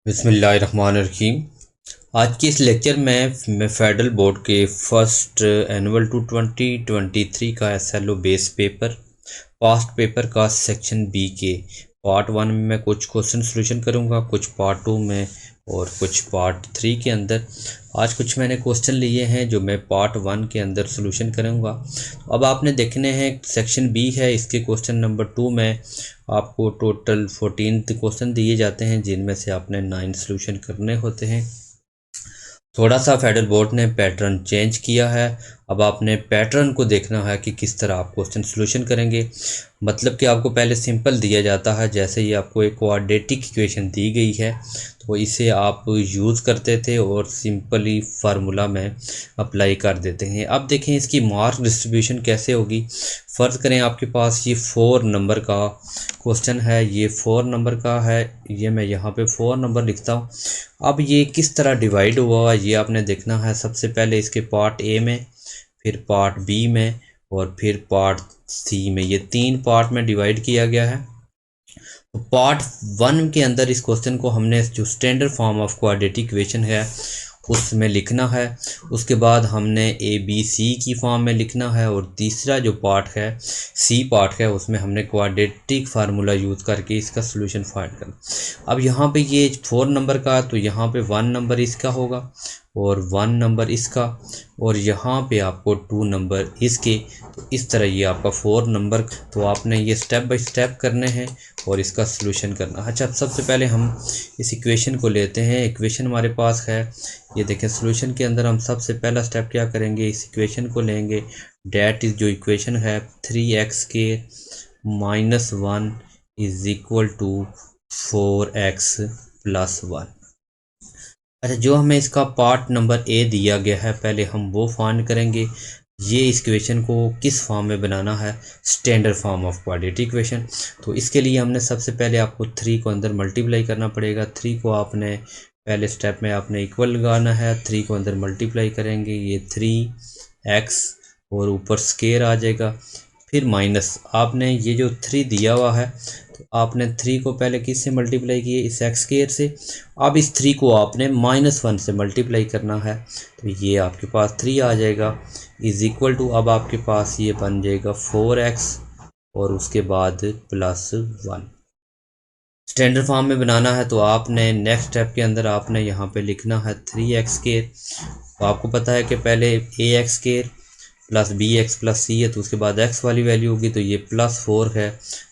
बिस्मिल्लाहिर्रहमानिर्रहीम। आज के इस लेक्चर में मैं फेडरल बोर्ड के फर्स्ट एनुअल 2023 का SLO base paper past paper का सेक्शन बी के पार्ट 1 में मैं कुछ क्वेश्चन सॉल्यूशन करूंगा, कुछ पार्ट 2 में और कुछ पार्ट 3 के अंदर। आज कुछ मैंने क्वेश्चन लिए हैं जो मैं पार्ट 1 के अंदर सॉल्यूशन करूंगा। अब आपने देखने हैं सेक्शन बी है, इसके क्वेश्चन नंबर 2 में आपको टोटल 14 क्वेश्चन दिए जाते हैं, जिनमें से आपने 9 सॉल्यूशन करने होते हैं। थोड़ा सा फेडरल बोर्ड ने पैटर्न चेंज किया है। अब आपने पैटर्न को देखना है कि किस तरह आप क्वेश्चन सॉल्यूशन करेंगे। मतलब कि आपको पहले सिंपल दिया जाता है, जैसे ही आपको एक क्वाड्रेटिक इक्वेशन दी गई है तो इसे आप यूज़ करते थे और सिंपली फार्मूला में अप्लाई कर देते हैं। अब देखें इसकी मार्क डिस्ट्रीब्यूशन कैसे होगी। फ़र्ज़ करें आपके पास ये 4 नंबर का क्वेश्चन है, ये 4 नंबर का है, ये मैं यहाँ पे 4 नंबर लिखता हूँ। अब ये किस तरह डिवाइड हुआ ये आपने देखना है। सबसे पहले इसके पार्ट ए में, फिर पार्ट बी में और फिर पार्ट सी में, ये 3 पार्ट में डिवाइड किया गया है। तो पार्ट 1 के अंदर इस क्वेश्चन को हमने जो standard form of quadratic equation है उसमें लिखना है। उसके बाद हमने ए बी सी की फॉर्म में लिखना है और तीसरा जो पार्ट है सी पार्ट है उसमें हमने क्वाड्रेटिक फार्मूला यूज़ करके इसका सोल्यूशन फाइंड करना। अब यहाँ पे ये 4 नंबर का, तो यहाँ पे 1 नंबर इसका होगा और 1 नंबर इसका, और यहाँ पे आपको 2 नंबर इसके। तो इस तरह ये आपका 4 नंबर। तो आपने ये स्टेप बाय स्टेप करने हैं और इसका सलूशन करना है। अच्छा, सबसे पहले हम इस इक्वेशन को लेते हैं। इक्वेशन हमारे पास है, ये देखें। सलूशन के अंदर हम सबसे पहला स्टेप क्या करेंगे, इस इक्वेशन को लेंगे। डेट इज जो इक्वेशन है 3x² - 1 = 4x + 1। अच्छा, जो हमें इसका पार्ट नंबर ए दिया गया है पहले हम वो फाइंड करेंगे। ये इस इक्वेशन को किस फॉर्म में बनाना है, standard form of quadratic equation. तो इसके लिए हमने सबसे पहले आपको 3 को अंदर मल्टीप्लाई करना पड़ेगा। 3 को आपने पहले स्टेप में आपने इक्वल लगाना है। 3 को अंदर मल्टीप्लाई करेंगे, ये 3x और ऊपर स्केयर आ जाएगा। फिर माइनस आपने ये जो 3 दिया हुआ है तो आपने 3 को पहले किस से मल्टीप्लाई किए, इस एक्स स्केयर से। अब इस 3 को आपने -1 से मल्टीप्लाई करना है, तो ये आपके पास 3 आ जाएगा = अब आपके पास ये बन जाएगा 4x और उसके बाद +1। स्टैंडर्ड फॉर्म में बनाना है तो आपने नेक्स्ट स्टेप के अंदर आपने यहाँ पे लिखना है 3x²। तो आपको पता है कि पहले ax² + bx + c है, तो उसके बाद x वाली वैल्यू होगी, तो ये +4 है,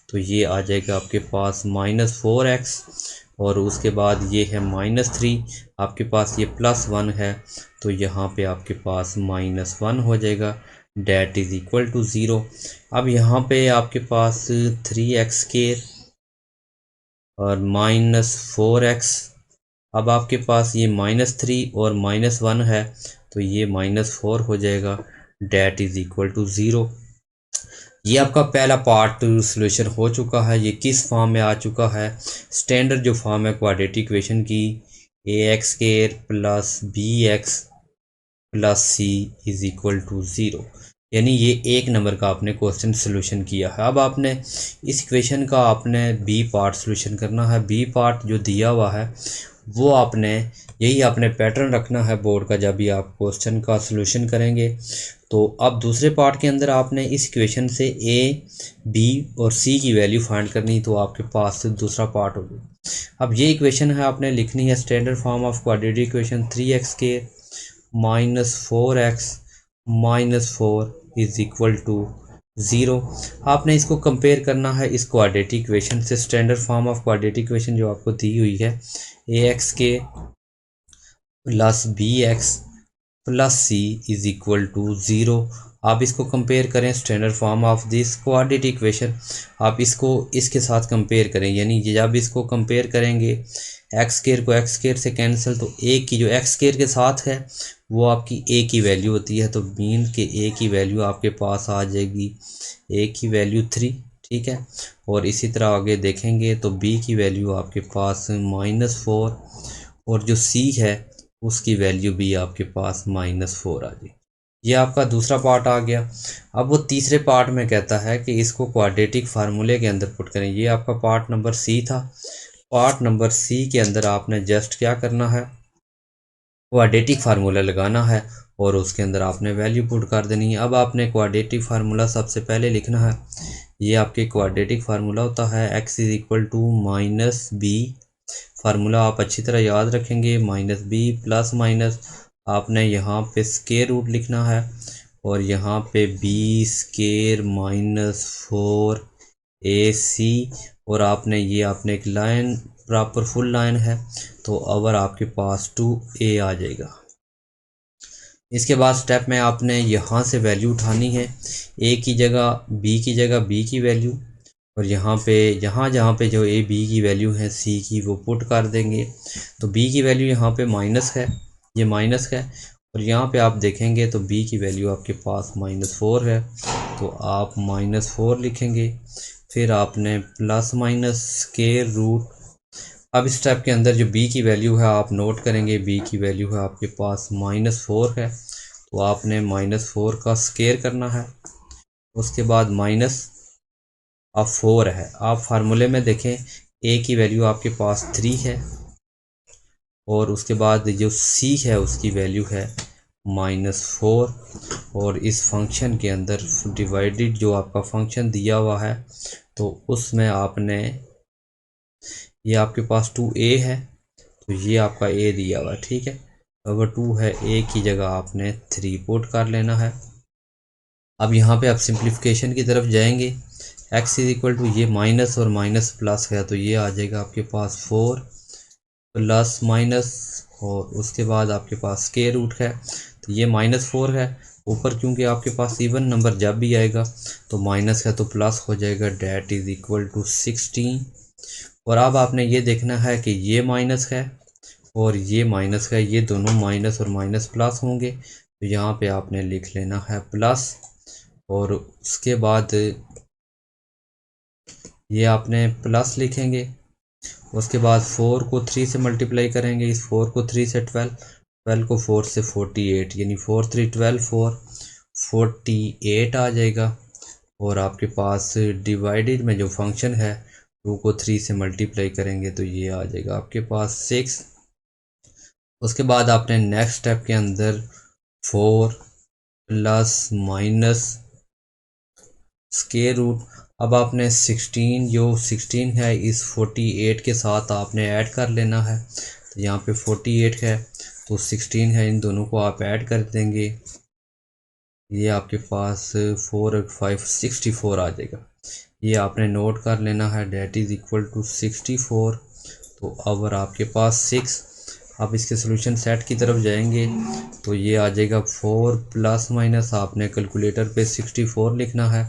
तो ये आ जाएगा आपके पास -4x और उसके बाद ये है -3, आपके पास ये +1 है, तो यहाँ पे आपके पास -1 हो जाएगा। That is equal to 0। अब यहाँ पे आपके पास 3x² और -4x। अब आपके पास ये -3 और -1 है, तो ये -4 हो जाएगा। That is equal to 0। ये आपका पहला पार्ट सॉल्यूशन हो चुका है। ये किस फॉर्म में आ चुका है, स्टैंडर्ड जो फॉर्म है क्वाड्रेटिक इक्वेशन की, ax² + bx + c = 0। यानी ये 1 नंबर का आपने क्वेश्चन सॉल्यूशन किया है। अब आपने इस इक्वेशन का आपने बी पार्ट सॉल्यूशन करना है। बी पार्ट जो दिया हुआ है वो आपने यही आपने पैटर्न रखना है बोर्ड का जब भी आप क्वेश्चन का सॉल्यूशन करेंगे। तो अब दूसरे पार्ट के अंदर आपने इस इक्वेशन से ए बी और सी की वैल्यू फाइंड करनी, तो आपके पास दूसरा पार्ट होगा। अब ये इक्वेशन है आपने लिखनी है standard form of quadratic equation 3x² - 4x - 4 = 0। आपने इसको कंपेयर करना है इस क्वाड्रेटिक इक्वेशन से, standard form of quadratic equation जो आपको दी हुई है ax² + bx + c = 0। आप इसको कंपेयर करें standard form of this quadratic equation, आप इसको इसके साथ कंपेयर करें। यानी जब इसको कंपेयर करेंगे x² को x² से कैंसिल, तो a की जो x² के साथ है वो आपकी a की वैल्यू होती है, तो मीन के a की वैल्यू आपके पास आ जाएगी, a की वैल्यू 3, ठीक है। और इसी तरह आगे देखेंगे तो b की वैल्यू आपके पास -4 और जो c है उसकी वैल्यू भी आपके पास -4 आ जाएगी। ये आपका दूसरा पार्ट आ गया। अब वो तीसरे पार्ट में कहता है कि इसको क्वाड्रेटिक फार्मूले के अंदर पुट करें। ये आपका पार्ट नंबर सी था। पार्ट नंबर सी के अंदर आपने जस्ट क्या करना है, क्वाड्रेटिक फार्मूला लगाना है और उसके अंदर आपने वैल्यू पुट कर देनी है। अब आपने क्वाड्रेटिक फार्मूला सबसे पहले लिखना है, ये आपके क्वाड्रेटिक फार्मूला होता है x is equal to minus B. Formula आप अच्छी तरह याद रखेंगे, माइनस बी प्लस माइनस आपने यहाँ पे स्केयर रूट लिखना है और यहाँ पे बी स्केयर माइनस 4ac और आपने ये आपने एक लाइन प्रॉपर फुल लाइन है तो अवर आपके पास 2a आ जाएगा। इसके बाद स्टेप में आपने यहाँ से वैल्यू उठानी है, a की जगह b की वैल्यू और यहाँ पे जहाँ पे जो a b की वैल्यू है c की वो पुट कर देंगे। तो b की वैल्यू यहाँ पे माइनस है, ये माइनस है और यहाँ पे आप देखेंगे तो b की वैल्यू आपके पास -4 है तो आप -4 लिखेंगे। फिर आपने प्लस माइनस स्केयर रूट। अब इस स्टेप के अंदर जो b की वैल्यू है आप नोट करेंगे, b की वैल्यू है आपके पास -4 है तो आपने -4 का स्केयर करना है। उसके बाद माइनस अब 4 है, आप फार्मूले में देखें a की वैल्यू आपके पास 3 है और उसके बाद जो c है उसकी वैल्यू है -4 और इस फंक्शन के अंदर डिवाइडेड जो आपका फंक्शन दिया हुआ है तो उसमें आपने ये आपके पास 2a है तो ये आपका a दिया हुआ है, ठीक है। अगर 2 है a की जगह आपने 3 पुट कर लेना है। अब यहाँ पे आप सिंप्लीफिकेशन की तरफ जाएंगे, x इज इक्वल टू ये माइनस और माइनस प्लस है तो ये आ जाएगा आपके पास 4 प्लस माइनस और उसके बाद आपके पास स्क्वायर रूट है तो ये -4 है ऊपर, क्योंकि आपके पास इवन नंबर जब भी आएगा तो माइनस है तो प्लस हो जाएगा, डेट इज इक्वल टू 16। और अब आपने ये देखना है कि ये माइनस है और ये माइनस है, ये दोनों माइनस और माइनस प्लस होंगे तो यहाँ पे आपने लिख लेना है प्लस और उसके बाद ये आपने प्लस लिखेंगे। उसके बाद 4 को 3 से मल्टीप्लाई करेंगे, इस 4 को 3 से 12 को 4 से 48 यानी 4 3 12 4 48 आ जाएगा। और आपके पास डिवाइडेड में जो फंक्शन है 2 को 3 से मल्टीप्लाई करेंगे तो ये आ जाएगा आपके पास 6। उसके बाद आपने नेक्स्ट स्टेप के अंदर 4 प्लस माइनस स्क्वायर रूट। अब आपने 16 जो 16 है इस 48 के साथ आपने ऐड कर लेना है तो यहाँ पे 48 है तो 16 है, इन दोनों को आप ऐड कर देंगे, ये आपके पास 4 और 5 64 आ जाएगा। ये आपने नोट कर लेना है, डेट इज़ इक्वल टू 64 तो अवर आपके पास 6। आप इसके सोल्यूशन सेट की तरफ जाएंगे तो ये आ जाएगा 4 प्लस माइनस आपने कैलकुलेटर पे 64 लिखना है,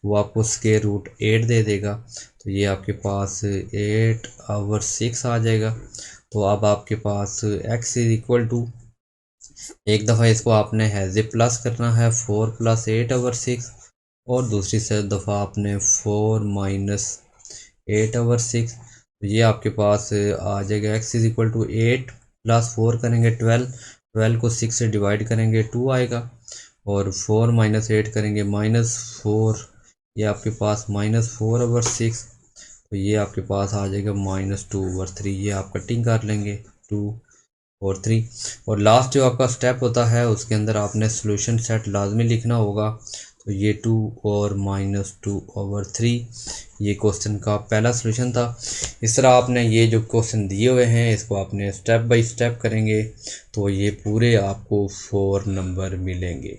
वो आपको स्क्वायर रूट 8 दे देगा तो ये आपके पास 8 ओवर 6 आ जाएगा। तो अब आपके पास x इज इक्वल टू, एक दफ़ा इसको आपने हैज़ ए प्लस करना है 4 प्लस 8 ओवर 6 और दूसरी से दफ़ा आपने 4 माइनस 8 ओवर 6 तो ये आपके पास आ जाएगा x is equal to 8 plus 4 करेंगे 12 को 6 से डिवाइड करेंगे 2 आएगा और 4 माइनस 8 करेंगे -4, ये आपके पास -4 ओवर 6 तो ये आपके पास आ जाएगा -2 ओवर 3। ये आप कटिंग कर लेंगे 2 और 3 और लास्ट जो आपका स्टेप होता है उसके अंदर आपने सोल्यूशन सेट लाजमी लिखना होगा तो ये 2 और -2 ओवर 3 ये क्वेश्चन का पहला सोल्यूशन था। इस तरह आपने ये जो क्वेश्चन दिए हुए हैं इसको आपने स्टेप बाय स्टेप करेंगे तो ये पूरे आपको 4 नंबर मिलेंगे।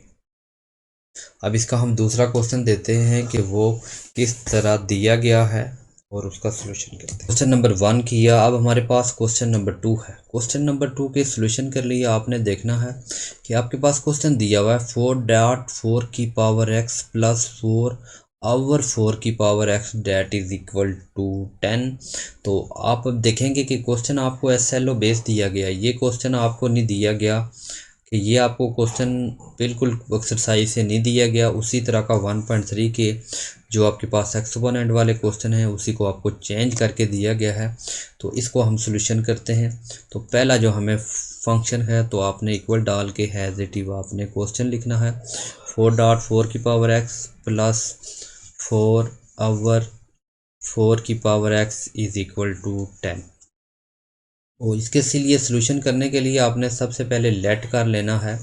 अब इसका हम दूसरा क्वेश्चन देते हैं कि वो किस तरह दिया गया है और उसका सोल्यूशन करते हैं। क्वेश्चन नंबर 1 किया, अब हमारे पास क्वेश्चन नंबर 2 है। क्वेश्चन नंबर 2 के सोल्यूशन के लिए आपने देखना है कि आपके पास क्वेश्चन दिया हुआ है 4.4 की पावर x प्लस 4 ओवर 4 की power x that is equal to 10। तो आप अब देखेंगे कि क्वेश्चन आपको SLO बेस दिया गया, ये क्वेश्चन आपको नहीं दिया गया कि ये आपको क्वेश्चन बिल्कुल एक्सरसाइज से नहीं दिया गया, उसी तरह का 1.3 के जो आपके पास एक्सपोनेंट वाले क्वेश्चन हैं उसी को आपको चेंज करके दिया गया है। तो इसको हम सोल्यूशन करते हैं। तो पहला जो हमें फंक्शन है तो आपने इक्वल डाल के हैज़ इट इज आपने क्वेश्चन लिखना है 4.4 की पावर x प्लस 4 ओवर 4 की power x is equal to 10। और इसके लिए सोल्यूशन करने के लिए आपने सबसे पहले लेट कर लेना है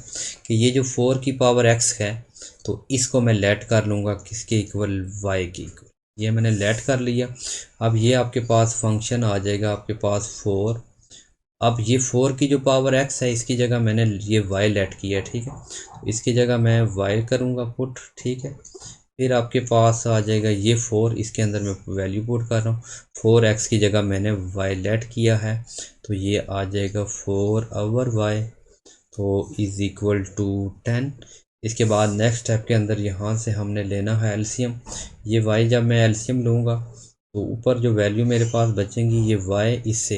कि ये जो 4 की पावर x है तो इसको मैं लेट कर लूँगा किसके इक्वल, y के इक्वल। ये मैंने लेट कर लिया। अब ये आपके पास फंक्शन आ जाएगा आपके पास 4। अब ये 4 की जो पावर x है इसकी जगह मैंने ये y लेट किया, ठीक है। तो इसकी जगह मैं y करूँगा पुट, ठीक है। फिर आपके पास आ जाएगा ये 4, इसके अंदर मैं वैल्यू पुट कर रहा हूँ। 4x की जगह मैंने y लेट किया है तो ये आ जाएगा 4 ओवर y तो इज़ इक्वल टू 10। इसके बाद नेक्स्ट स्टेप के अंदर यहाँ से हमने लेना है एलसीएम। ये y जब मैं एलसीएम लूँगा तो ऊपर जो वैल्यू मेरे पास बचेंगी ये y इससे,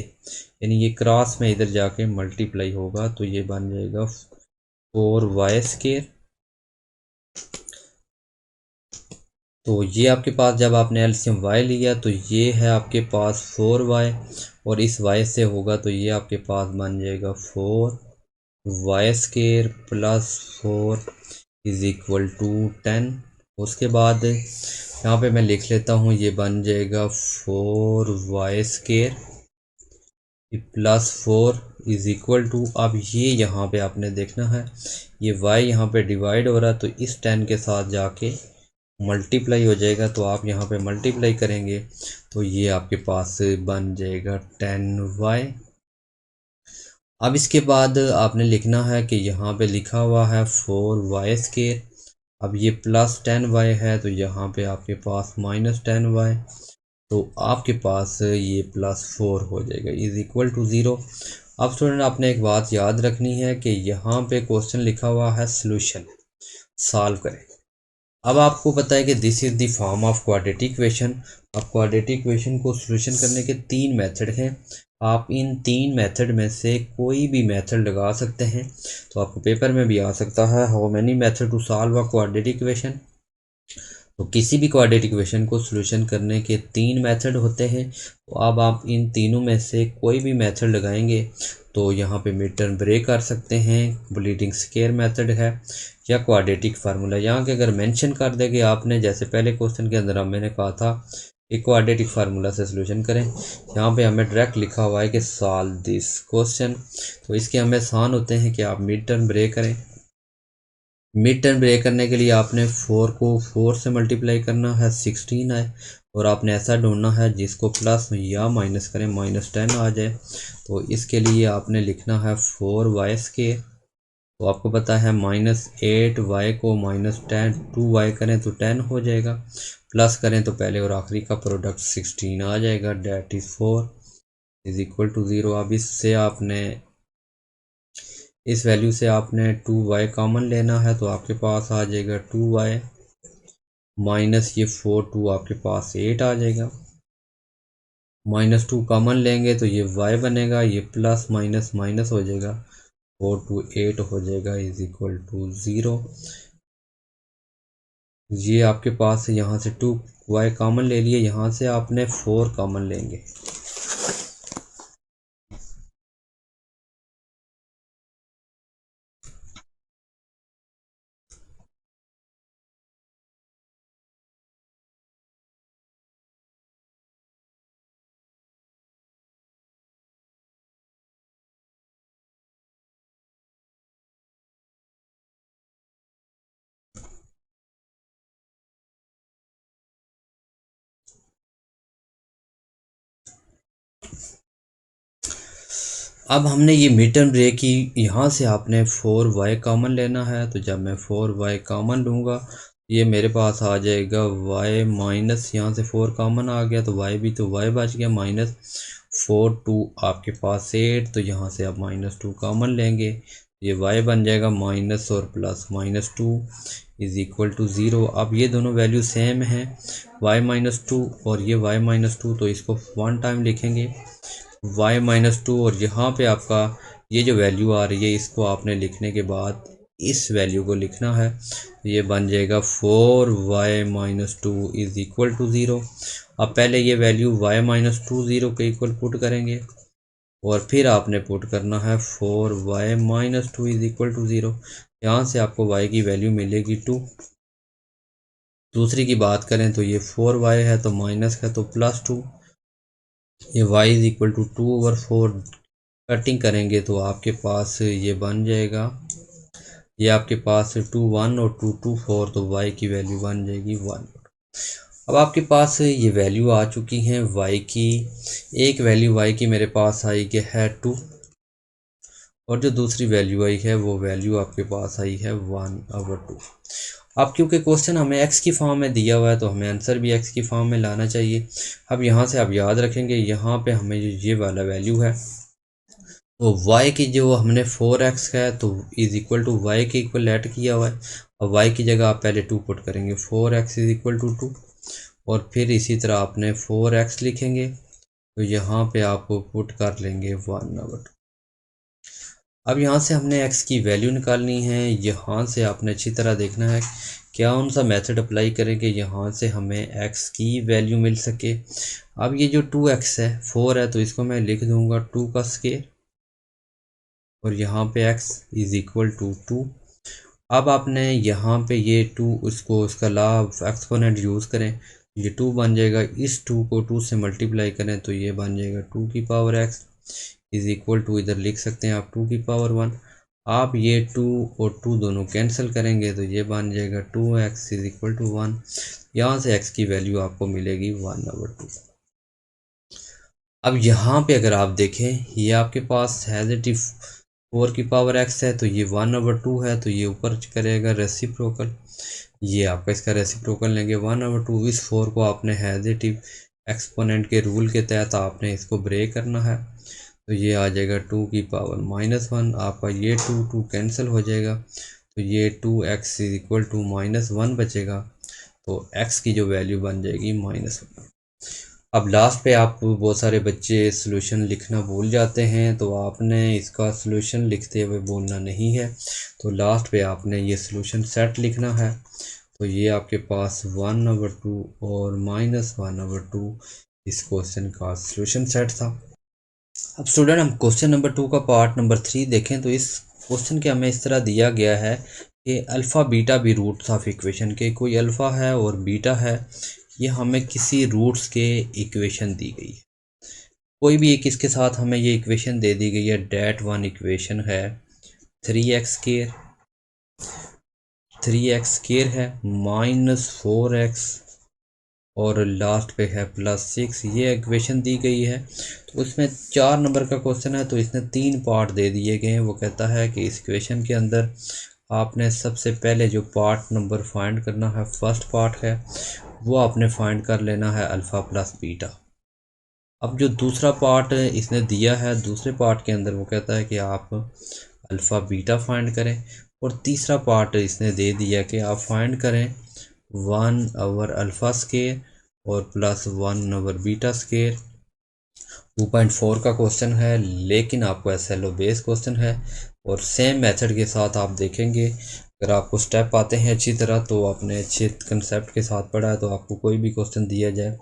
यानी ये क्रॉस में इधर जाके मल्टीप्लाई होगा तो ये बन जाएगा 4y²। तो ये आपके पास जब आपने एलसीएम y लिया तो ये है आपके पास 4y और इस y से होगा तो ये आपके पास बन जाएगा 4y² plus 4 is equal to 10। उसके बाद यहाँ पे मैं लिख लेता हूँ ये बन जाएगा 4y² plus 4 is equal to, अब ये यहाँ पे आपने देखना है ये y यहाँ पे डिवाइड हो रहा है तो इस 10 के साथ जाके मल्टीप्लाई हो जाएगा तो आप यहाँ पे मल्टीप्लाई करेंगे तो ये आपके पास बन जाएगा 10y। अब इसके बाद आपने लिखना है कि यहाँ पे लिखा हुआ है 4y²। अब ये प्लस 10y है तो यहाँ पे आपके पास माइनस 10y तो आपके पास ये प्लस 4 हो जाएगा इज इक्वल टू 0। अब स्टूडेंट आपने एक बात याद रखनी है कि यहाँ पे क्वेश्चन लिखा हुआ है सॉल्यूशन, सॉल्व करें। अब आपको पता है कि this is the form of quadratic equation. अब क्वाड्रेटिक इक्वेशन को सॉल्यूशन करने के 3 मेथड हैं। आप इन 3 मेथड में से कोई भी मेथड लगा सकते हैं। तो आपको पेपर में भी आ सकता है how many method to solve a quadratic equation. तो किसी भी क्वाड्रेटिक इक्वेशन को सॉल्यूशन करने के 3 मेथड होते हैं। तो अब आप इन तीनों में से कोई भी मेथड लगाएंगे तो यहाँ पे मिड टर्म ब्रेक कर सकते हैं, ब्लीडिंग स्क्वायर मेथड है या क्वाड्रेटिक फार्मूला। यहाँ के अगर मेंशन कर देंगे आपने, जैसे पहले क्वेश्चन के अंदर मैंने कहा था एक क्वाड्रेटिक फार्मूला से सॉल्यूशन करें, यहाँ पे हमें डायरेक्ट लिखा हुआ है कि सॉल्व दिस क्वेश्चन। तो इसके हमें आसान होते हैं कि आप मिड टर्म ब्रेक करें। मिड टर्म ब्रेक करने के लिए आपने 4 को 4 से मल्टीप्लाई करना है 16 है और आपने ऐसा ढूंढना है जिसको प्लस या माइनस करें -10 आ जाए। तो इसके लिए आपने लिखना है 4y²। तो आपको पता है -8y को -10 2y करें तो 10 हो जाएगा, प्लस करें तो पहले और आखिरी का प्रोडक्ट 16 आ जाएगा, that is 4 is equal to 0। अब इससे आपने इस वैल्यू से आपने 2y कॉमन लेना है तो आपके पास आ जाएगा 2y माइनस ये 4 2 आपके पास 8 आ जाएगा। -2 कॉमन लेंगे तो ये y बनेगा, ये प्लस माइनस माइनस हो जाएगा, 4 2 8 हो जाएगा इज इक्वल टू 0। ये आपके पास यहाँ से 2y कॉमन ले लिए, यहाँ से आपने 4 कॉमन लेंगे। अब हमने ये मिड टर्म ब्रेक की, यहाँ से आपने 4y कॉमन लेना है। तो जब मैं 4y कॉमन लूँगा ये मेरे पास आ जाएगा y माइनस, यहाँ से 4 कॉमन आ गया तो y भी, तो y बच गया -4 2 आपके पास 8, तो यहाँ से आप -2 कॉमन लेंगे ये y बन जाएगा माइनस और प्लस -2 इज़ इक्वल टू 0। अब ये दोनों वैल्यू सेम हैं y -2 और ये y -2, तो इसको 1 टाइम लिखेंगे y -2 और यहाँ पे आपका ये जो वैल्यू आ रही है इसको आपने लिखने के बाद इस वैल्यू को लिखना है, ये बन जाएगा 4y -2 इज़ इक्वल टू 0। अब पहले ये वैल्यू y -2 0 के इक्वल पुट करेंगे और फिर आपने पुट करना है 4y -2 इज़ इक्वल टू 0। यहाँ से आपको y की वैल्यू मिलेगी 2। दूसरी की बात करें तो ये 4y है तो माइनस है तो +2, ये y is equal to 2/4। Cutting करेंगे तो आपके पास ये बन जाएगा, ये आपके पास 2 1 और 2 2 4, तो y की वैल्यू बन जाएगी 1। अब आपके पास ये वैल्यू आ चुकी हैं y की। एक वैल्यू y की मेरे पास आई कि है 2, और जो दूसरी वैल्यू आई है वो वैल्यू आपके पास आई है 1/2। अब क्योंकि क्वेश्चन हमें x की फॉर्म में दिया हुआ है तो हमें आंसर भी x की फॉर्म में लाना चाहिए। अब यहाँ से आप याद रखेंगे, यहाँ पे हमें ये वाला वैल्यू है तो y की जो हमने 4x का है तो इज इक्वल टू वाई के इक्वल ऐड किया हुआ है। अब y की जगह आप पहले 2 पुट करेंगे, 4x इज इक्वल टू 2, और फिर इसी तरह आपने 4x लिखेंगे तो यहाँ पे आप पुट कर लेंगे 1/2। अब यहाँ से हमने x की वैल्यू निकालनी है। यहाँ से आपने अच्छी तरह देखना है क्या कौन सा मेथड अप्लाई करेंगे यहाँ से हमें x की वैल्यू मिल सके। अब ये जो 2x है 4 है तो इसको मैं लिख दूंगा 2 का स्क्वायर, और यहाँ पे x इज इक्वल टू 2। अब आपने यहाँ पे ये 2 उसको उसका लॉ ऑफ एक्सपोनेंट यूज़ करें, ये 2 बन जाएगा। इस 2 को 2 से मल्टीप्लाई करें तो ये बन जाएगा 2 की power x is equal to, इधर लिख सकते हैं आप 2 की पावर 1। आप ये 2 और 2 दोनों कैंसिल करेंगे तो ये बन जाएगा 2x इज इक्वल टू 1। यहाँ से x की वैल्यू आपको मिलेगी 1/2। अब यहाँ पे अगर आप देखें ये आपके पास हैज़ 4 की पावर x है तो ये 1/2 है, तो ये ऊपर करेगा रेसिप्रोकल, ये आपका इसका रेसिप्रोकल लेंगे 1/2। इस 4 को आपने हैज़ेटिव एक्सपोनेंट के रूल के तहत आपने इसको ब्रेक करना है, तो ये आ जाएगा 2 की पावर -1। आपका ये 2 2 कैंसिल हो जाएगा तो ये 2x इज इक्वल टू -1 बचेगा, तो x की जो वैल्यू बन जाएगी -1। अब लास्ट पे आप बहुत सारे बच्चे सॉल्यूशन लिखना भूल जाते हैं, तो आपने इसका सॉल्यूशन लिखते हुए बोलना नहीं है, तो लास्ट पे आपने ये सॉल्यूशन सेट लिखना है। तो ये आपके पास 1/2 और -1/2 इस क्वेश्चन का सॉल्यूशन सेट था। अब स्टूडेंट हम क्वेश्चन नंबर 2 का पार्ट नंबर 3 देखें तो इस क्वेश्चन के हमें इस तरह दिया गया है कि अल्फ़ा बीटा भी रूट्स ऑफ इक्वेशन के, कोई अल्फ़ा है और बीटा है, ये हमें किसी रूट्स के इक्वेशन दी गई है। कोई भी एक इसके साथ हमें ये इक्वेशन दे दी गई है। डेट वन इक्वेशन है 3x² है -4x और लास्ट पे है +6, ये इक्वेशन दी गई है। तो उसमें 4 नंबर का क्वेश्चन है तो इसने 3 पार्ट दे दिए गए हैं। वो कहता है कि इस इक्वेशन के अंदर आपने सबसे पहले जो पार्ट नंबर फाइंड करना है, फर्स्ट पार्ट है वो आपने फाइंड कर लेना है अल्फ़ा प्लस बीटा। अब जो दूसरा पार्ट इसने दिया है, दूसरे पार्ट के अंदर वो कहता है कि आप अल्फ़ा बीटा फाइंड करें, और तीसरा पार्ट इसने दे दिया कि आप फाइंड करें 1/α² और +1/β²। 2.4 का क्वेश्चन है लेकिन आपको SLO बेस क्वेश्चन है, और सेम मेथड के साथ आप देखेंगे अगर आपको स्टेप आते हैं अच्छी तरह तो आपने अच्छे कंसेप्ट के साथ पढ़ा है तो आपको कोई भी क्वेश्चन दिया जाए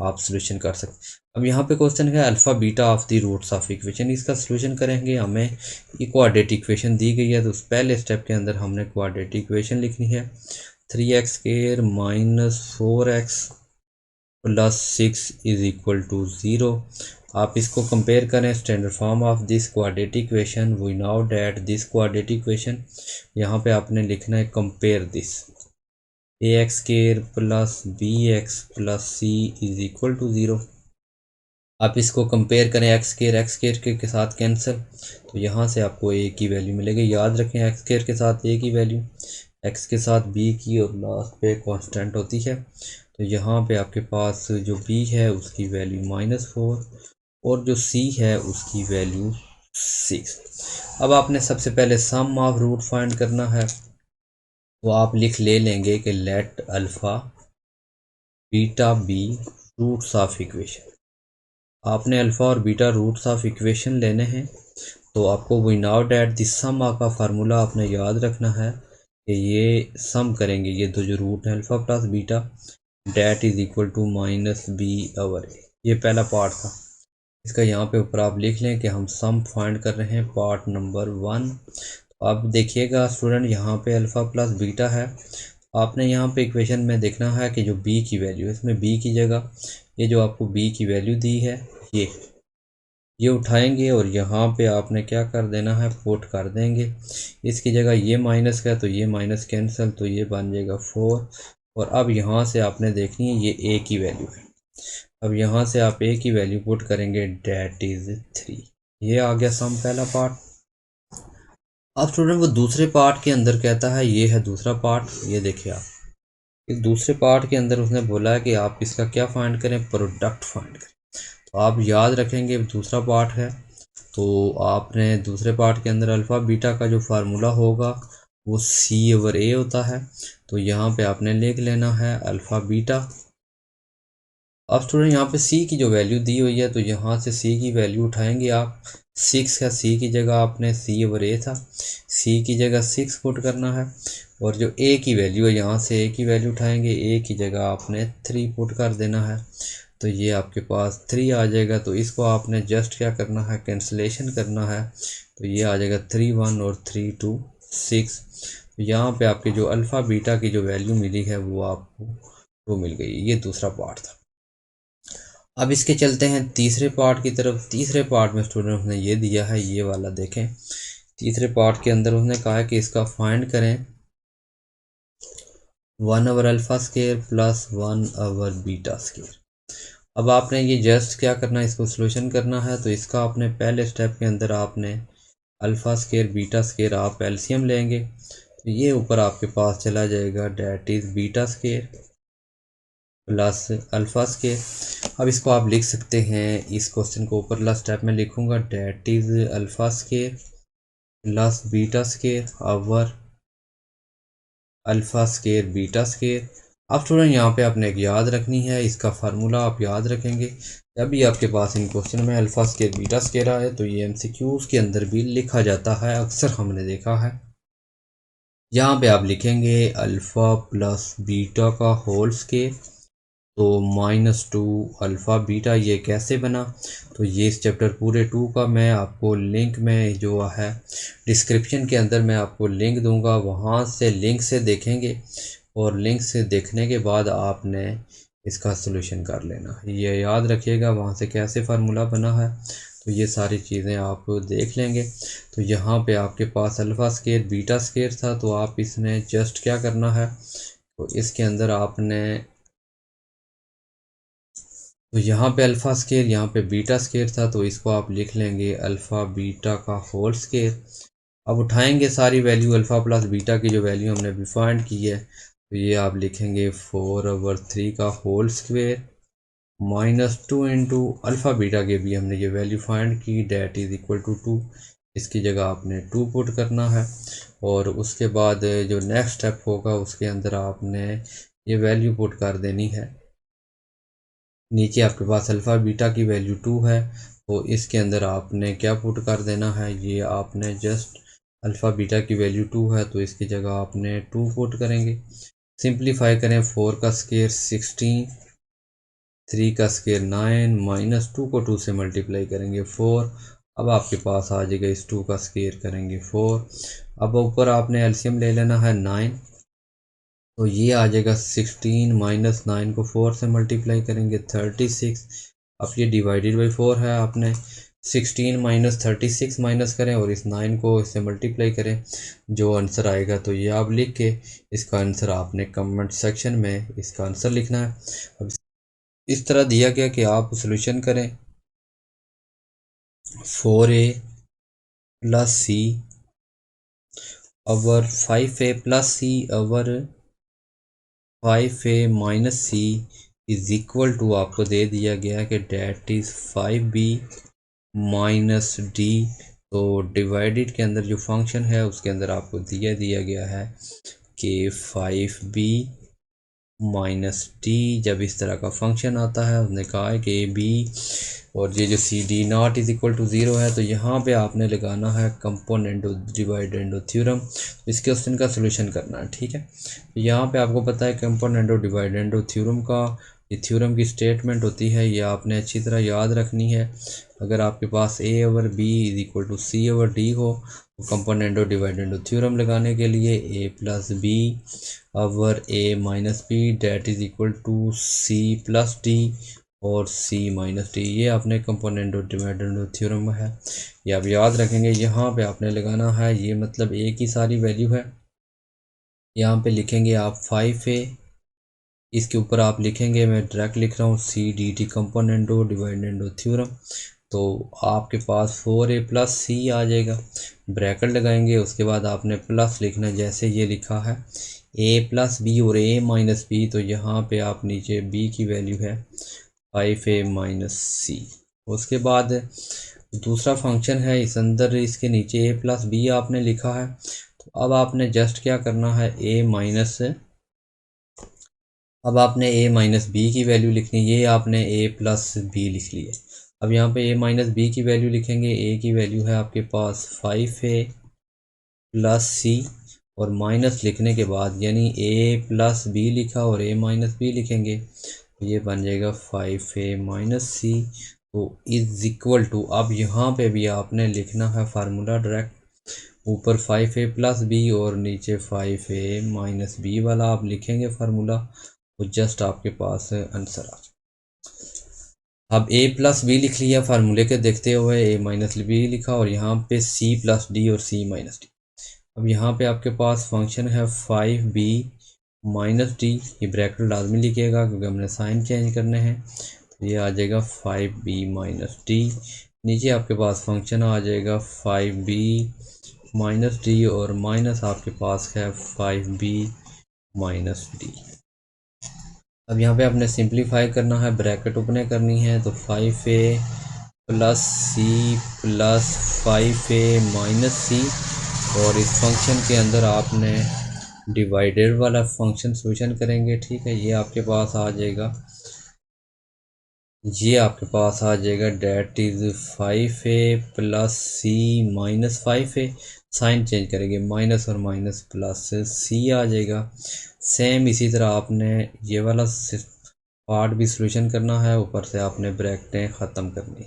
आप सोल्यूशन कर सकते हैं। अब यहाँ पे क्वेश्चन है alpha beta of the roots of equation, इसका सोल्यूशन करेंगे। हमें ये क्वाड्रेटिक इक्वेशन दी गई है तो उस पहले स्टेप के अंदर हमने क्वाड्रेटिक इक्वेशन लिखनी है। 3x² -4x +6 is equal to 0। आप इसको कंपेयर करें standard form of this quadratic equation, we now that this quadratic equation, यहाँ पे आपने लिखना है compare this ax² + bx + c is equal to 0। आप इसको कंपेयर करें x² के साथ कैंसिल, तो यहाँ से आपको a की वैल्यू मिलेगी। याद रखें x² के साथ a की वैल्यू, x के साथ b की, और लास्ट पे कांस्टेंट होती है। तो यहाँ पे आपके पास जो b है उसकी वैल्यू -4 और जो c है उसकी वैल्यू 6। अब आपने सबसे पहले सम ऑफ रूट फाइंड करना है, तो आप लिख लेंगे कि let alpha beta be roots of equation. आपने अल्फ़ा और बीटा रूट्स ऑफ इक्वेशन लेने हैं, तो आपको we now that this sum का फार्मूला आपने याद रखना है कि ये सम करेंगे ये दो जो रूट है alpha plus beta, that is equal to -b/a। ये पहला पार्ट था, इसका यहाँ पे ऊपर आप लिख लें कि हम सम फाइंड कर रहे हैं पार्ट नंबर 1। अब देखिएगा स्टूडेंट यहाँ पे अल्फ़ा प्लस बीटा है, आपने यहाँ पे इक्वेशन में देखना है कि जो b की वैल्यू है, इसमें b की जगह ये जो आपको b की वैल्यू दी है ये उठाएंगे और यहाँ पे आपने क्या कर देना है, पुट कर देंगे। इसकी जगह ये माइनस का है तो ये माइनस कैंसिल, तो ये बन जाएगा 4। और अब यहाँ से आपने देखनी है ये a की वैल्यू है। अब यहाँ से आप a की वैल्यू पुट करेंगे, डेट इज़ 3। ये आ गया सम पहला पार्ट। अब स्टूडेंट वो दूसरे पार्ट के अंदर कहता है, ये है दूसरा पार्ट। ये देखिए आप, इस दूसरे पार्ट के अंदर उसने बोला है कि आप इसका क्या फाइंड करें, प्रोडक्ट फाइंड करें। तो आप याद रखेंगे दूसरा पार्ट है, तो आपने दूसरे पार्ट के अंदर अल्फ़ा बीटा का जो फार्मूला होगा वो C/A होता है। तो यहाँ पे आपने लिख लेना है अल्फ़ा बीटा। अब स्टूडेंट यहाँ पे C की जो वैल्यू दी हुई है, तो यहाँ से C की वैल्यू उठाएंगे आप। 6 का C की जगह आपने C/A था, C की जगह 6 पुट करना है। और जो A की वैल्यू है, यहाँ से A की वैल्यू उठाएंगे, A की जगह आपने 3 पुट कर देना है। तो ये आपके पास 3 आ जाएगा। तो इसको आपने जस्ट क्या करना है, कैंसलेशन करना है। तो ये आ जाएगा 3 1 और 3 2 6। तो यहाँ पे आपकी जो अल्फ़ा बीटा की जो वैल्यू मिली है वो आपको वो मिल गई। ये दूसरा पार्ट था। अब इसके चलते हैं तीसरे पार्ट की तरफ। तीसरे पार्ट में स्टूडेंट ने ये दिया है, ये वाला देखें। तीसरे पार्ट के अंदर उसने कहा है कि इसका फाइंड करें 1/, alpha square plus 1/, beta square. अब आपने ये जस्ट क्या करना है, इसको सोल्यूशन करना है। तो इसका आपने पहले स्टेप के अंदर आपने अल्फ़ा स्केयर बीटा स्केयर आप एलसीएम लेंगे। तो ये ऊपर आपके पास चला जाएगा, that is beta square plus alpha square. अब इसको आप लिख सकते हैं, इस क्वेश्चन को ऊपर लास्ट स्टेप में लिखूंगा, that is alpha square plus beta square over alpha square beta square. अब स्टूडेंट यहाँ पे आपने एक याद रखनी है, इसका फार्मूला आप याद रखेंगे। जब भी आपके पास इन क्वेश्चन में अल्फ़ा स्केयर बीटा स्केयर आए तो ये एमसीक्यूज़ के अंदर भी लिखा जाता है, अक्सर हमने देखा है। यहाँ पे आप लिखेंगे अल्फ़ा प्लस बीटा का होल स्केयर, तो -2 अल्फ़ा बीटा। ये कैसे बना, तो ये इस चैप्टर पूरे 2 का मैं आपको लिंक में जो है डिस्क्रिप्शन के अंदर मैं आपको लिंक दूंगा, वहाँ से लिंक से देखेंगे और लिंक से देखने के बाद आपने इसका सलूशन कर लेना। ये याद रखिएगा वहाँ से कैसे फार्मूला बना है, तो ये सारी चीज़ें आप देख लेंगे। तो यहाँ पे आपके पास अल्फ़ा स्केयर बीटा स्केयर था, तो आप इसने जस्ट क्या करना है, तो इसके अंदर आपने, तो यहाँ पे अल्फ़ा स्केयर यहाँ पे बीटा स्केयर था, तो इसको आप लिख लेंगे अल्फ़ा बीटा का होल स्केयर। अब उठाएंगे सारी वैल्यू, अल्फ़ा प्लस बीटा की जो वैल्यू हमने अभी फाइंड की है, तो ये आप लिखेंगे 4/3 का whole square -2 into alpha beta के भी हमने ये वैल्यू फाइंड की, डेट इज़ इक्वल टू 2। इसकी जगह आपने 2 पुट करना है। और उसके बाद जो नेक्स्ट स्टेप होगा उसके अंदर आपने ये वैल्यू पुट कर देनी है। नीचे आपके पास अल्फ़ा बीटा की वैल्यू 2 है, तो इसके अंदर आपने क्या पुट कर देना है, ये आपने जस्ट अल्फ़ा बीटा की वैल्यू 2 है, तो इसकी जगह आपने 2 पुट करेंगे। सिंप्लीफाई करें, 4 का स्केयर 16, 3 का स्केयर 9, -2 को 2 से मल्टीप्लाई करेंगे 4। अब आपके पास आ जाएगा, इस 2 का स्केयर करेंगे 4। अब ऊपर आपने एलसीएम ले लेना है 9, तो ये आ जाएगा 16 -9 को 4 से मल्टीप्लाई करेंगे 36। अब ये डिवाइडेड बाई 4 है, आपने 16 -36 माइनस करें और इस 9 को इससे मल्टीप्लाई करें, जो आंसर आएगा तो ये आप लिख के इसका आंसर आपने कमेंट सेक्शन में इसका आंसर लिखना है। अब इस तरह दिया गया कि आप सोल्यूशन करें 4a plus c over 5a plus c over 5a minus c is equal to, आपको दे दिया गया है कि that is 5b minus d. तो डिवाइडेड के अंदर जो फंक्शन है उसके अंदर आपको दिया गया है कि 5b माइनस डी। जब इस तरह का फंक्शन आता है, उसने कहा है कि b और ये जो c d not is equal to 0 है, तो यहाँ पे आपने लगाना है कंपोनेंटो डिवाइडेंडो थ्योरम। इस क्वेश्चन का सोल्यूशन करना है, ठीक है। तो यहाँ पे आपको पता है कंपोनेंटो डिवाइडेंडो थ्योरम का ये थ्योरम की स्टेटमेंट होती है, ये आपने अच्छी तरह याद रखनी है। अगर आपके पास a over b is equal to c over d हो तो कंपोनेंट और डिवाइडेंड थ्योरम लगाने के लिए a plus b over a minus b that is equal to c plus d और c माइनस डी, ये आपने कंपोनेंट और डिवाइडेंड थ्योरम है, ये आप याद रखेंगे। यहाँ पे आपने लगाना है, ये मतलब a की सारी वैल्यू है, यहाँ पे लिखेंगे आप 5a, इसके ऊपर आप लिखेंगे, मैं डायरेक्ट लिख रहा हूँ C D T componendo dividendo theorem, तो आपके पास 4a प्लस सी आ जाएगा। ब्रैकेट लगाएंगे, उसके बाद आपने प्लस लिखना, जैसे ये लिखा है a प्लस बी और a माइनस बी, तो यहाँ पे आप नीचे b की वैल्यू है 5a माइनस सी। उसके बाद दूसरा फंक्शन है, इस अंदर इसके नीचे a प्लस बी आपने लिखा है, तो अब आपने जस्ट क्या करना है, अब आपने a माइनस बी की वैल्यू लिखनी, ये आपने a प्लस बी लिख ली है। अब यहाँ पे a माइनस बी की वैल्यू लिखेंगे, a की वैल्यू है आपके पास 5a प्लस सी, और माइनस लिखने के बाद यानी a प्लस बी लिखा और a माइनस बी लिखेंगे, तो ये बन जाएगा 5a माइनस सी, तो इज इक्वल टू, अब यहाँ पे भी आपने लिखना है फार्मूला डायरेक्ट, ऊपर 5a प्लस बी और नीचे 5a माइनस बी वाला आप लिखेंगे फार्मूला, तो जस्ट आपके पास आंसर आ जाए। अब a प्लस बी लिख लिया फार्मूले के देखते हुए, a माइनस बी लिखा और यहाँ पे c प्लस डी और c माइनस डी। अब यहाँ पे आपके पास फंक्शन है 5b माइनस डी, ये ब्रैकेट लाजमी लिखिएगा क्योंकि हमने साइन चेंज करने हैं, तो ये आ जाएगा 5b माइनस डी। नीचे आपके पास फंक्शन आ जाएगा 5b माइनस डी और माइनस आपके पास है 5b माइनस डी। अब यहाँ पे आपने सिंप्लीफाई करना है, ब्रैकेट ओपन करनी है, तो 5a प्लस सी प्लस 5a माइनस सी, और इस फंक्शन के अंदर आपने डिवाइडेड वाला फंक्शन सोल्यूशन करेंगे, ठीक है। ये आपके पास आ जाएगा, that is 5a plus c minus 5a, sign change करेंगे, माइनस और माइनस प्लस सी आ जाएगा। सेम इसी तरह आपने ये वाला पार्ट भी सोल्यूशन करना है, ऊपर से आपने ब्रैकेटें ख़त्म करनी।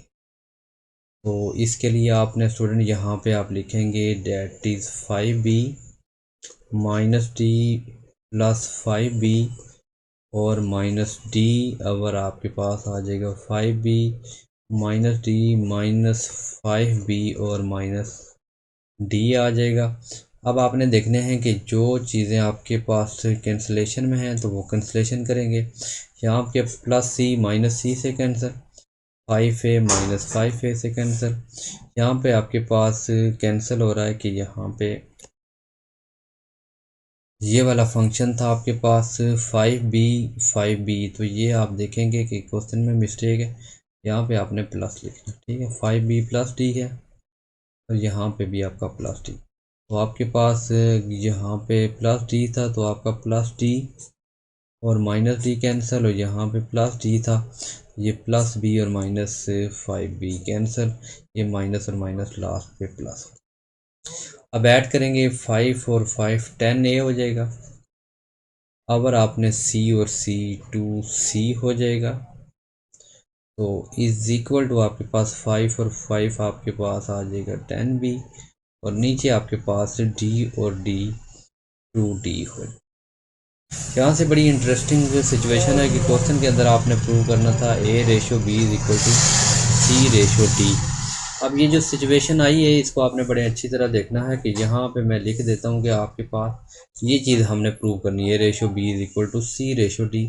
तो इसके लिए आपने स्टूडेंट यहाँ पे आप लिखेंगे date is 5b minus D plus 5b और माइनस डी, अगर आपके पास आ जाएगा 5b minus D minus 5b और माइनस डी आ जाएगा। अब आपने देखने हैं कि जो चीज़ें आपके पास कैंसलेशन में हैं तो वो कैंसलेशन करेंगे। यहाँ पे प्लस सी माइनस सी से कैंसिल, 5a माइनस 5a से कैंसिल, यहाँ पे आपके पास कैंसिल हो रहा है कि यहाँ पे ये वाला फंक्शन था आपके पास 5b, तो ये आप देखेंगे कि क्वेश्चन में मिस्टेक है, यहाँ पे आपने प्लस लिखना, ठीक है। 5b प्लस डी है और यहाँ पे भी आपका प्लस डी, तो आपके पास यहाँ पे प्लस डी था तो आपका प्लस डी और माइनस डी कैंसिल, और यहाँ पे प्लस डी था, ये प्लस बी और माइनस 5b कैंसिल, ये माइनस और माइनस लास्ट पे प्लस। अब ऐड करेंगे 5 और 5 10a हो जाएगा। अगर आपने c और c 2c हो जाएगा, तो इज इक्वल टू आपके पास 5 और 5 आपके पास आ जाएगा 10b, और नीचे आपके पास d और d 2d हो। यहाँ से बड़ी इंटरेस्टिंग सिचुएशन है कि क्वेश्चन के अंदर आपने प्रूव करना था a ratio b is equal to c ratio d। अब ये जो सिचुएशन आई है इसको आपने बड़े अच्छी तरह देखना है कि यहाँ पे मैं लिख देता हूँ कि आपके पास ये चीज़ हमने प्रूव करनी है, ratio b is equal to c ratio d।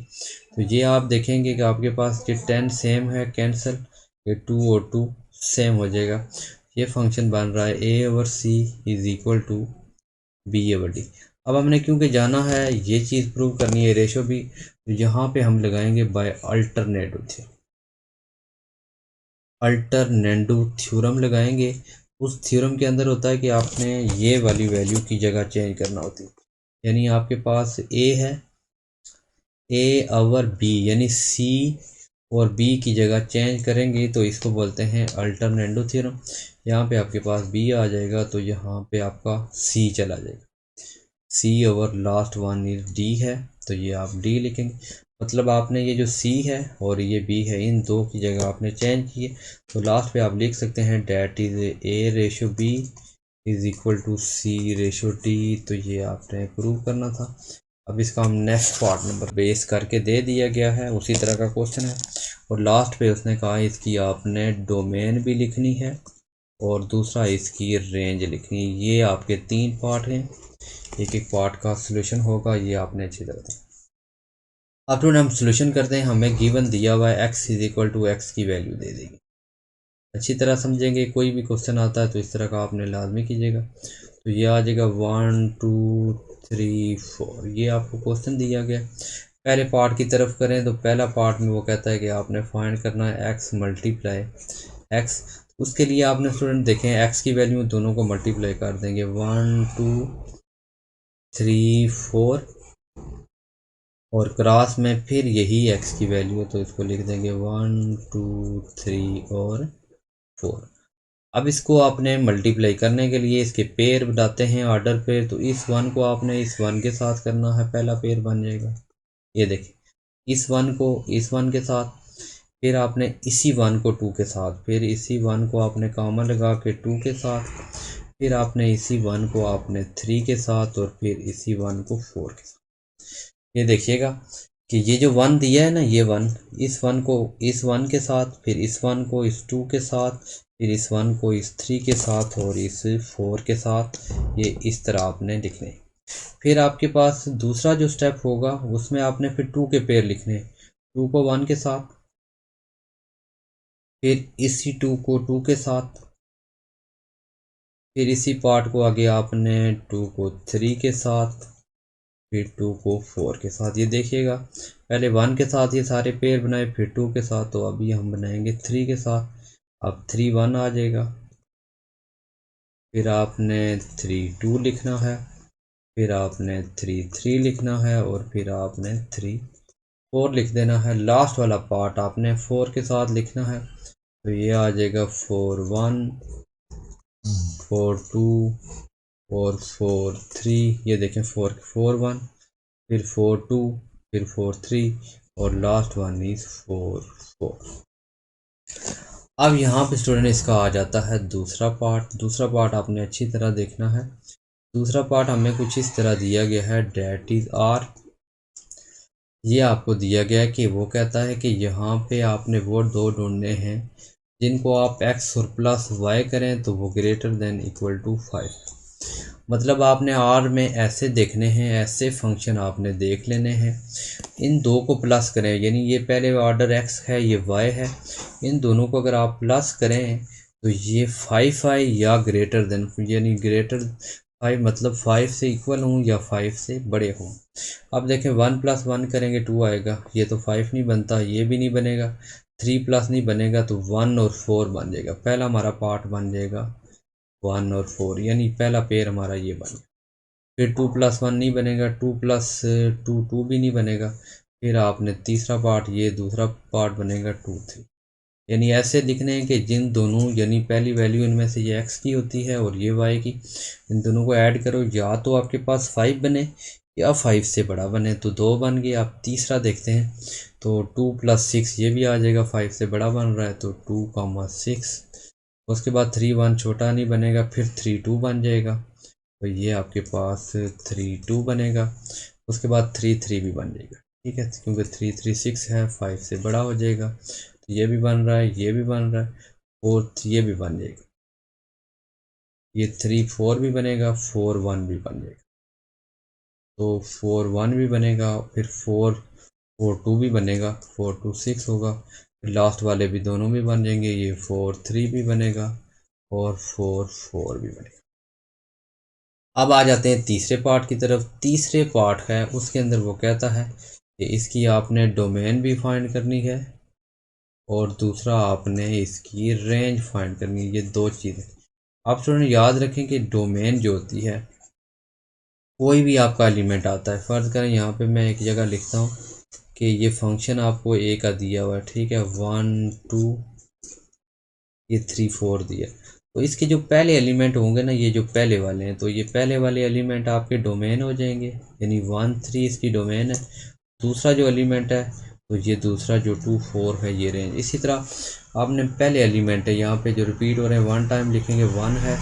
तो ये आप देखेंगे कि आपके पास ये 10 सेम है कैंसिल, ये 2 और 2 सेम हो जाएगा। ये फंक्शन बन रहा है a over c is equal to b over d। अब हमने क्योंकि जाना है ये चीज़ प्रूव करनी है रेशो b, तो यहाँ पे हम लगाएंगे बाय अल्टरनेटिव थ्योरम लगाएंगे। उस थ्योरम के अंदर होता है कि आपने ये वाली वैल्यू की जगह चेंज करना होती है, यानी आपके पास a है, a ओवर b यानी c और b की जगह चेंज करेंगे तो इसको बोलते हैं अल्टरनेटिव थ्योरम। यहाँ पे आपके पास b आ जाएगा तो यहाँ पे आपका c चला जाएगा, c over last one is d है, तो ये आप d लिखेंगे। मतलब आपने ये जो सी है और ये बी है, इन दो की जगह आपने चेंज किए, तो लास्ट पे आप लिख सकते हैं that is a ratio b is equal to c ratio d. तो ये आपने प्रूव करना था। अब इसका हम नेक्स्ट पार्ट नंबर बेस करके दे दिया गया है, उसी तरह का क्वेश्चन है। और लास्ट पे उसने कहा इसकी आपने डोमेन भी लिखनी है और दूसरा इसकी रेंज लिखनी है। ये आपके 3 पार्ट हैं, एक एक पार्ट का सोल्यूशन होगा, ये आपने अच्छी तरह से। अब हम सोल्यूशन करते हैं। हमें गिवन दिया हुआ है x is equal to x की वैल्यू दे देगी। अच्छी तरह समझेंगे, कोई भी क्वेश्चन आता है तो इस तरह का आपने लाजमी कीजिएगा। तो ये आ जाएगा 1 2 3 4, ये आपको क्वेश्चन दिया गया। पहले पार्ट की तरफ करें तो पहला पार्ट में वो कहता है कि आपने फाइंड करना है x मल्टीप्लाई x। उसके लिए आपने स्टूडेंट देखें x की वैल्यू दोनों को मल्टीप्लाई कर देंगे 1 2 3 4 और क्रॉस में फिर यही x की वैल्यू, तो इसको लिख देंगे 1 2 3 और 4। अब इसको आपने मल्टीप्लाई करने के लिए इसके पेयर बनाते हैं ऑर्डर पेयर। तो इस 1 को आपने इस 1 के साथ करना है, पहला पेयर बन जाएगा। ये देखिए, इस 1 को इस 1 के साथ, फिर आपने इसी 1 को 2 के साथ, फिर इसी 1 को आपने कॉमन लगा के 2 के साथ, फिर आपने इसी 1 को आपने 3 के साथ और फिर इसी 1 को 4 के साथ। ये देखिएगा कि ये जो 1 दिया है ना, ये 1, इस 1 को इस 1 के साथ, फिर इस 1 को इस 2 के साथ, फिर इस 1 को इस 3 के साथ और इस 4 के साथ, ये इस तरह आपने लिखने। फिर आपके पास दूसरा जो स्टेप होगा उसमें आपने फिर 2 के पेयर लिखने, 2 को 1 के साथ, फिर इसी 2 को 2 के साथ, फिर इसी पार्ट को आगे आपने 2 को 3 के साथ, फिर 2 को 4 के साथ। ये देखिएगा, पहले 1 के साथ ये सारे पेयर बनाए, फिर 2 के साथ, तो अभी हम बनाएंगे 3 के साथ। अब 3 1 आ जाएगा, फिर आपने 3 2 लिखना है, फिर आपने 3 3 लिखना है और फिर आपने 3 4 लिख देना है। लास्ट वाला पार्ट आपने 4 के साथ लिखना है, तो ये आ जाएगा 4 1 4 2 और 4 3। ये देखें 4 4 1, फिर 4 2, फिर 4 3 और लास्ट वन इज 4 4। अब यहाँ पे स्टूडेंट इसका आ जाता है दूसरा पार्ट। दूसरा पार्ट आपने अच्छी तरह देखना है। दूसरा पार्ट हमें कुछ इस तरह दिया गया है, डेट इज आर। ये आपको दिया गया है कि वो कहता है कि यहाँ पे आपने वो दो ढूंढने हैं जिनको आप x और प्लस y करें तो वो ग्रेटर देन इक्वल टू 5। मतलब आपने आर में ऐसे देखने हैं, ऐसे फंक्शन आपने देख लेने हैं, इन दो को प्लस करें, यानी ये पहले ऑर्डर x है, ये y है, इन दोनों को अगर आप प्लस करें तो ये 5 आए या ग्रेटर देन, यानी ग्रेटर 5 मतलब 5 से इक्वल हों या 5 से बड़े हों। अब देखें 1 + 1 करेंगे 2 आएगा, ये तो 5 नहीं बनता, ये भी नहीं बनेगा, 3 प्लस नहीं बनेगा, तो 1 और 4 बन जाएगा। पहला हमारा पार्ट बन जाएगा 1 और 4, यानी पहला पेयर हमारा ये बन गया। फिर 2 + 1 नहीं बनेगा, 2 + 2 2 भी नहीं बनेगा। फिर आपने तीसरा पार्ट, ये दूसरा पार्ट बनेगा 2 3। यानी ऐसे लिखने हैं कि जिन दोनों, यानी पहली वैल्यू इनमें से ये x की होती है और ये y की, इन दोनों को ऐड करो, या तो आपके पास 5 बने या 5 से बड़ा बने, तो 2 बन गए। आप तीसरा देखते हैं तो 2 + 6 ये भी आ जाएगा, 5 से बड़ा बन रहा है, तो 2 6। उसके बाद 3 1 छोटा नहीं बनेगा, फिर 3 2 बन जाएगा, तो ये आपके पास 3 2 बनेगा। उसके बाद 3 3 भी बन जाएगा, ठीक है, क्योंकि 3 3 6 है, 5 से बड़ा हो जाएगा, तो ये भी बन रहा है, ये भी बन रहा है, और ये भी बन जाएगा, ये 3 4 भी बनेगा, 4 1 भी बन जाएगा, तो 4 1 भी बनेगा, फिर 4 4 2 भी बनेगा, 4 2 6 होगा, फिर लास्ट वाले भी दोनों भी बन जाएंगे, ये 4 3 भी बनेगा और 4 4 भी बनेगा। अब आ जाते हैं तीसरे पार्ट की तरफ। तीसरे पार्ट है उसके अंदर वो कहता है कि इसकी आपने डोमेन भी फाइंड करनी है और दूसरा आपने इसकी रेंज फाइंड करनी है। ये दो चीज़ें आप स्टूडेंट याद रखें कि डोमेन जो होती है, कोई भी आपका एलिमेंट आता है, फ़र्ज़ करें यहाँ पे मैं एक जगह लिखता हूँ कि ये फंक्शन आपको ए का दिया हुआ है, ठीक है, 1 2 ये 3 4 दिया, तो इसके जो पहले एलिमेंट होंगे ना, ये जो पहले वाले हैं, तो ये पहले वाले एलिमेंट आपके डोमेन हो जाएंगे, यानी 1 3 इसकी डोमेन है। दूसरा जो एलिमेंट है तो ये दूसरा जो 2 4 है ये रेंज। इसी तरह आपने पहले एलिमेंट है यहाँ पे जो रिपीट हो रहे हैं 1 टाइम लिखेंगे 1 है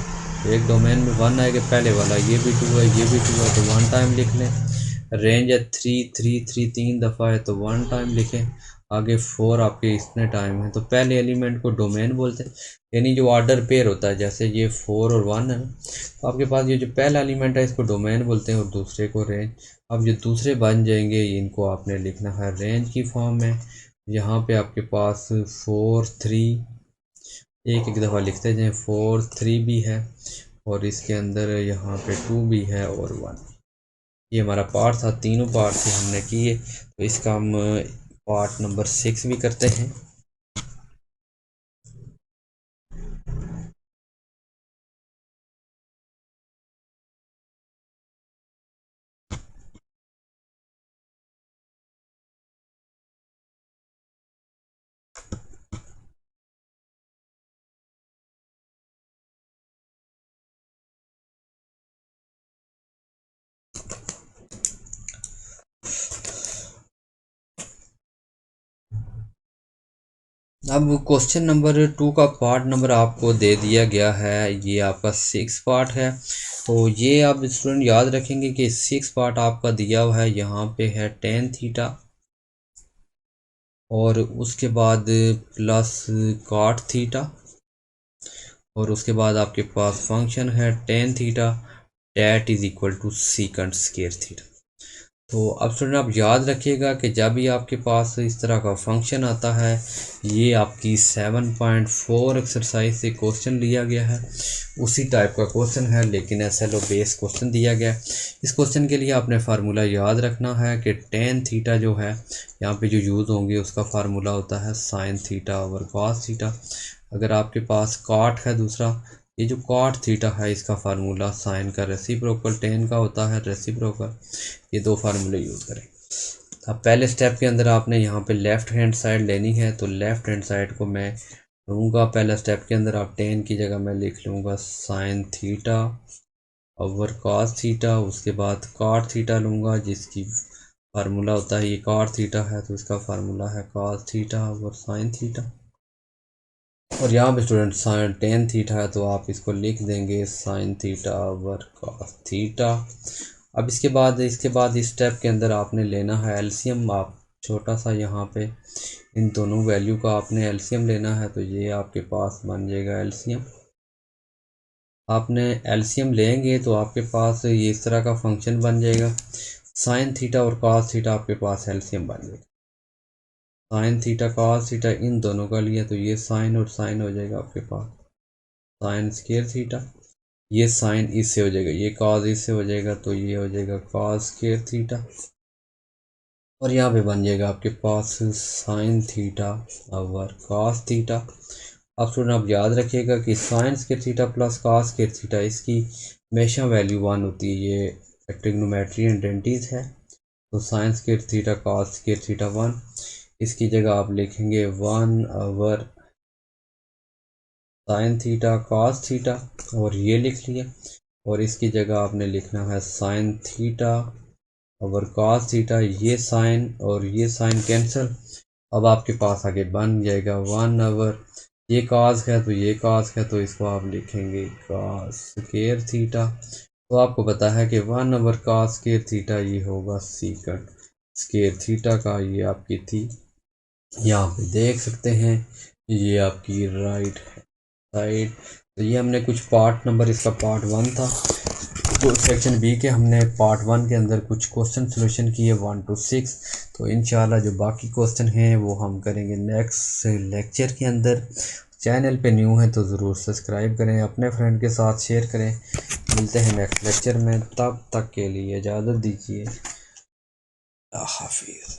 तो एक डोमेन में 1 आएगा पहले वाला, ये भी 2 है ये भी 2 है तो 1 टाइम लिख लें। रेंज है 3 3 3 3 दफ़ा है तो 1 टाइम लिखें। आगे 4 आपके इतने टाइम है तो पहले एलिमेंट को डोमेन बोलते हैं, यानी जो ऑर्डर पेयर होता है जैसे ये 4 और 1 है ना, तो आपके पास ये जो पहला एलिमेंट है इसको डोमेन बोलते हैं और दूसरे को रेंज। अब जो दूसरे बन जाएंगे इनको आपने लिखना है रेंज की फॉर्म में। यहाँ पे आपके पास 4 3 एक एक दफ़ा लिखते जाएँ 4 3 भी है और इसके अंदर यहाँ पे 2 भी है और 1। ये हमारा पार्ट था, तीनों पार्ट से हमने किए तो इसका हम पार्ट नंबर 6 भी करते हैं। अब क्वेश्चन नंबर 2 का पार्ट नंबर आपको दे दिया गया है, ये आपका 6 पार्ट है। तो ये आप स्टूडेंट याद रखेंगे कि 6 पार्ट आपका दिया हुआ है, यहाँ पे है टेन थीटा और उसके बाद प्लस कॉट थीटा और उसके बाद आपके पास फंक्शन है tan theta that is equal to secant square theta. तो अब स्टूडेंट आप याद रखिएगा कि जब भी आपके पास इस तरह का फंक्शन आता है, ये आपकी 7.4 एक्सरसाइज से क्वेश्चन लिया गया है, उसी टाइप का क्वेश्चन है लेकिन SLO बेस क्वेश्चन दिया गया है। इस क्वेश्चन के लिए आपने फार्मूला याद रखना है कि टेन थीटा जो है यहाँ पे जो यूज़ होंगे उसका फार्मूला होता है sign theta over cos theta. अगर आपके पास कॉट है दूसरा, ये जो कॉट थीटा है इसका फार्मूला साइन का रेसिप्रोकल टेन का होता है रेसिप्रोकल। ये दो फार्मूले यूज़ करें। अब पहले स्टेप के अंदर आपने यहाँ पे लेफ़्ट हैंड साइड लेनी है तो लेफ़्ट हैंड साइड को मैं लूँगा, पहला स्टेप के अंदर आप टेन की जगह मैं लिख लूँगा sign theta over cos theta. उसके बाद कॉट थीटा लूँगा जिसकी फार्मूला होता है, ये कॉट थीटा है तो इसका फार्मूला है cos theta over sine theta. और यहाँ पे स्टूडेंट साइन टेन थीटा है तो आप इसको लिख देंगे sign theta over cos theta. अब इसके बाद इस स्टेप के अंदर आपने लेना है एलसीएम। आप छोटा सा यहाँ पे इन दोनों वैल्यू का आपने एलसीएम लेना है तो ये आपके पास बन जाएगा एलसीएम। आपने एलसीएम लेंगे तो आपके पास ये इस तरह का फंक्शन बन जाएगा, साइन थीटा और कॉस थीटा आपके पास एलसीएम बन जाएगा। Sine theta cos theta in दोनों का लिया तो ये साइन और साइन हो जाएगा आपके पास साइन स्क्वायर थीटा, ये साइन इससे हो जाएगा, ये कॉस इससे हो जाएगा तो ये हो जाएगा कॉस स्क्वायर थीटा और यहाँ पे बन जाएगा आपके पास sine theta over cos theta. अब स्टूडेंट आप याद रखिएगा कि sine square theta plus cos square theta इसकी हमेशा वैल्यू 1 होती है, ये ट्रिग्नोमेट्री आइडेंटिटीज है। तो sign square theta cos square theta 1, इसकी जगह आप लिखेंगे 1 over sine theta cos theta और ये लिख लिया और इसकी जगह आपने लिखना है sign theta over cos theta. ये साइन और ये साइन कैंसिल, अब आपके पास आगे बन जाएगा 1 ओवर ये कॉस है तो ये कॉस है तो इसको आप लिखेंगे कॉस स्क्वायर थीटा। तो आपको पता है कि 1 ओवर कॉस स्क्वायर थीटा ये होगा सीकेंट स्क्वायर थीटा का, ये आपकी थी, यहाँ पे देख सकते हैं ये आपकी राइट साइड। तो ये हमने कुछ पार्ट नंबर, इसका पार्ट 1 था तो सेक्शन बी के हमने पार्ट 1 के अंदर कुछ क्वेश्चन सॉल्यूशन किए 1 to 6। तो इंशाल्लाह जो बाकी क्वेश्चन हैं वो हम करेंगे नेक्स्ट लेक्चर के अंदर। चैनल पे न्यू है तो ज़रूर सब्सक्राइब करें, अपने फ्रेंड के साथ शेयर करें। मिलते हैं नेक्स्ट लेक्चर में, तब तक के लिए इजाज़त दीजिए, हाफिज़।